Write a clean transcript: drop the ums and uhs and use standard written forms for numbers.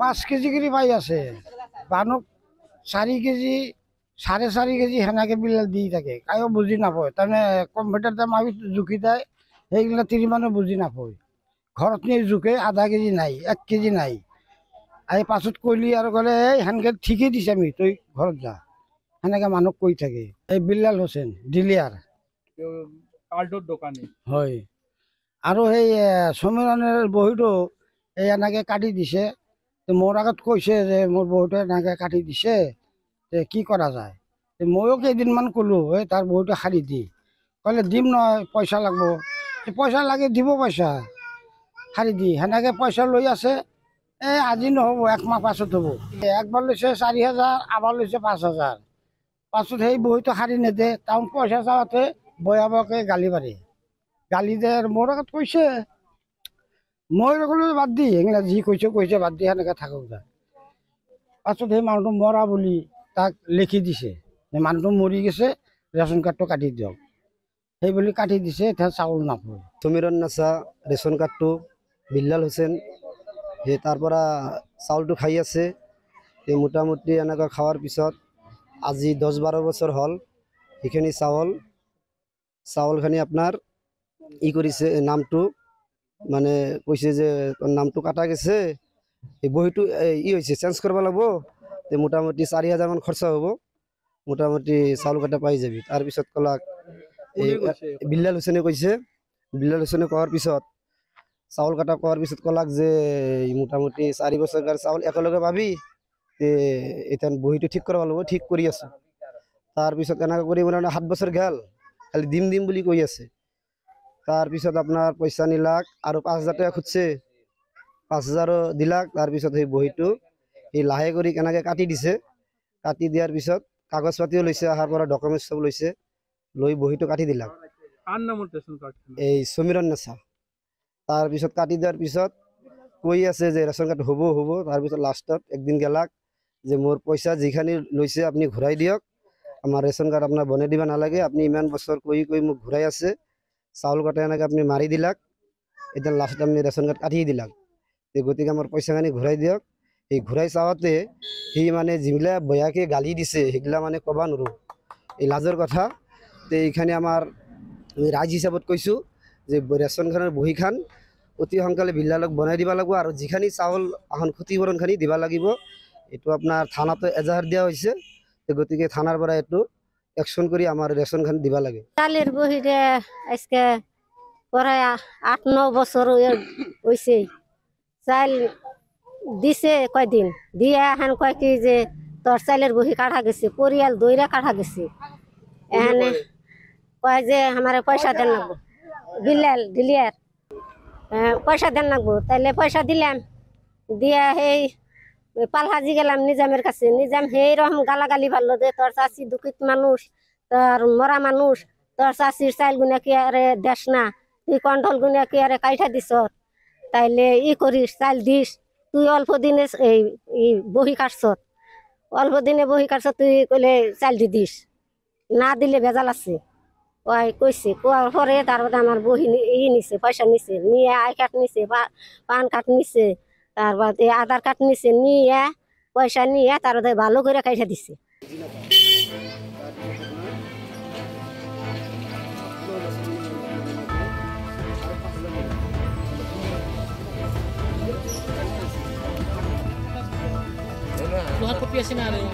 5 KG করে পাই আছে বানুক 4 কেজি 4.5 কেজি সেনেকে বিলাল দি থাকে কায়ো বুজি নাপায় তাৰমানে কম্পিউটাৰ দাম আমি জুখি দেয় সেইগিলা তিনি মানুহ বুজি নাপায় ঘৰত নি জুখে আধা কেজি নাই 1 কেজি নাই এই পাছত কইলি আৰু ক'লে এই সেনেকে ঠিকেই দিছে আমি তই ঘৰত যা সেনেকে মানুহ কৈ থাকে এই বিল্লাল হোসেন ডিলিয়াৰ কাৰ্ডৰ দোকানী হয় আৰু সেই সমীৰণৰ বহীটো এই এনেকে কাটি দিছে মোৰ আগত কৈছে যে মোৰ বহীটো এনেকে কাটি দিছে কি কৰা যায় ময়ো কেইদিনমান ক'লো এই তাৰ বহীটো সাৰি দি ক'লে দিম নহয় পইচা লাগব পইচা লাগে দিব পইচা সাৰি দি সেনেকে পইচা লৈ আছে এই আজি নহ'ব 1 মাহ পাছত হ'ব একবাৰ লৈছে 4,000 আবাৰ লৈছে 5,000 পাছত সেই বহীটো সাৰি নেদে তাহোন পইচা চাওঁতে বয়াবকে গালি পাৰি গালি দে মোৰ আগত কৈছে মই ক'লো বাদ দি সেগিলা যি কৈছে বাদ দি সেনেকে থাকক যা পাছত সেই মানুহটো মৰা বুলি তাক লিখি দিছে মানুহটো মৰি গৈছে ৰেচন কাৰ্ডটো কাটি দিয়ক সেই বুলি কাটি দিছে এতিয়া চাউল নাপায় সমীৰণ নাছা ৰেচন কাৰ্ডটো বিল্লাল হোসেন সেই তাৰ পৰা চাউলটো খাই আছে এই মোটামুটি এনেকুৱা খাৱাৰ পিছত আজি 10-12 বছৰ হ'ল সেইখিনি চাউলখিনি আপোনাৰ কৰিছে নামটো মানে কৈছে যে নামটো কাটা গৈছে এই বহীটো হৈছে চেঞ্জ কৰিব লাগিব মোটামুটি 4,000 মান খৰচা হ'ব মোটামুটি চাউল কাটা পাই যাবি তাৰপিছত ক'লাক বিল্লাল হোসেনে কৈছে বিল্লাল হোসেনে কোৱাৰ পিছত চাউল কাটা কোৱাৰ পিছত ক'লাক যে মোটামুটি 4 বছৰ চাউল একেলগে পাবি এতিয়া বহীটো ঠিক কৰিব লাগিব ঠিক কৰি আছে তাৰপিছত এনেকৈ কৰি মানে 7 বছৰ গ'ল খালি দিম বুলি কৈ আছে তাৰপিছত আপোনাৰ পইচা নিলাক আৰু 5,000 টকা খুজিছে 5,000 দিলাক তাৰপিছত সেই বহীটো এই লাহে কৰি কেনেকৈ কাটি দিছে কাটি দিয়াৰ পিছত কাগজ পাতিও লৈছে অহাৰ পৰা ডকুমেণ্টছ সব লৈছে লৈ বহীটো কাটি দিলাক এই সমীৰণ নাছা তাৰপিছত কাটি দিয়াৰ পিছত কৈ আছে যে ৰেচন কাৰ্ড হ'ব তাৰপিছত লাষ্টত একদিন গেলাক যে মোৰ পইচা যিখিনি লৈছে আপুনি ঘূৰাই দিয়ক আমাৰ ৰেচন কাৰ্ড আপোনাৰ বনাই দিব নালাগে আপুনি ইমান বছৰ কৈ মোক ঘূৰাই আছে চাউল কাটা এনেকৈ আপুনি মাৰি দিলাক এতিয়া লাষ্টত আপুনি ৰেচন কাৰ্ড কাটি দিলাক গতিকে আমাৰ পইচাখিনি ঘূৰাই দিয়ক এই ঘূৰাই চাওঁতে সি মানে যিবিলাক বয়াকে গালি দিছে সেইগিলা মানে ক'ব নোৱাৰোঁ এই লাজৰ কথা এইখানে আমাৰ ৰাইজ হিচাপত কৈছোঁ যে ৰেচনখনৰ বহীখন অতি সোনকালে বিল্লালক বনাই দিব লাগিব আৰু যিখিনি চাউল এখন ক্ষতিপূৰণখিনি দিব লাগিব এইটো আপোনাৰ থানাতো এজাহাৰ দিয়া হৈছে গতিকে থানাৰ পৰা এইটো একশ্যন কৰি আমাৰ ৰেচনখন দিব লাগে চাউলের বহিরে আজকে প্রায় 8-9 বছর হয়েছে চাল দিছে কয়দিন দিয়ে এখন কয় কি যে তোর চালের বহি কাটা গেছে পরিয়াল দইরা কাটা গেছে এখানে কয় যে আমার পয়সা দেন লাগবো বিল্লাল ডিলিয়ার পয়সা দেন লাগবো তাইলে পয়সা দিলাম দিয়া সেই পালহাজি গেলাম নিজামের কাছে নিজাম সেই রকম গালাগালি পারলো যে তোর চাষি দুঃখিত মানুষ তোর মরা মানুষ তোর চাষির চাইল গুনা কি আরে দেশ না তুই কন্ট্রোল গুনা কি আরে কাইটা দিস তাইলে করিস চাইল দিস তুই অল্প দিনে এই বহি কাটছ অল্প দিনে বহি কাটছ তুই কইলে চাইল দিস না দিলে ভেজাল আছে ওই কইছে কোয়ার পরে তারপরে আমার বহি নিছে পয়সা নিছে নিয়ে আই কার্ড নিছে পান কার্ড নিছে তারপর আধার কার্ড নিছে নিয়ে পয়সা নিয়ে তারপরে ভালো করে কাইটা দিছে Luhat kopi asin na rin.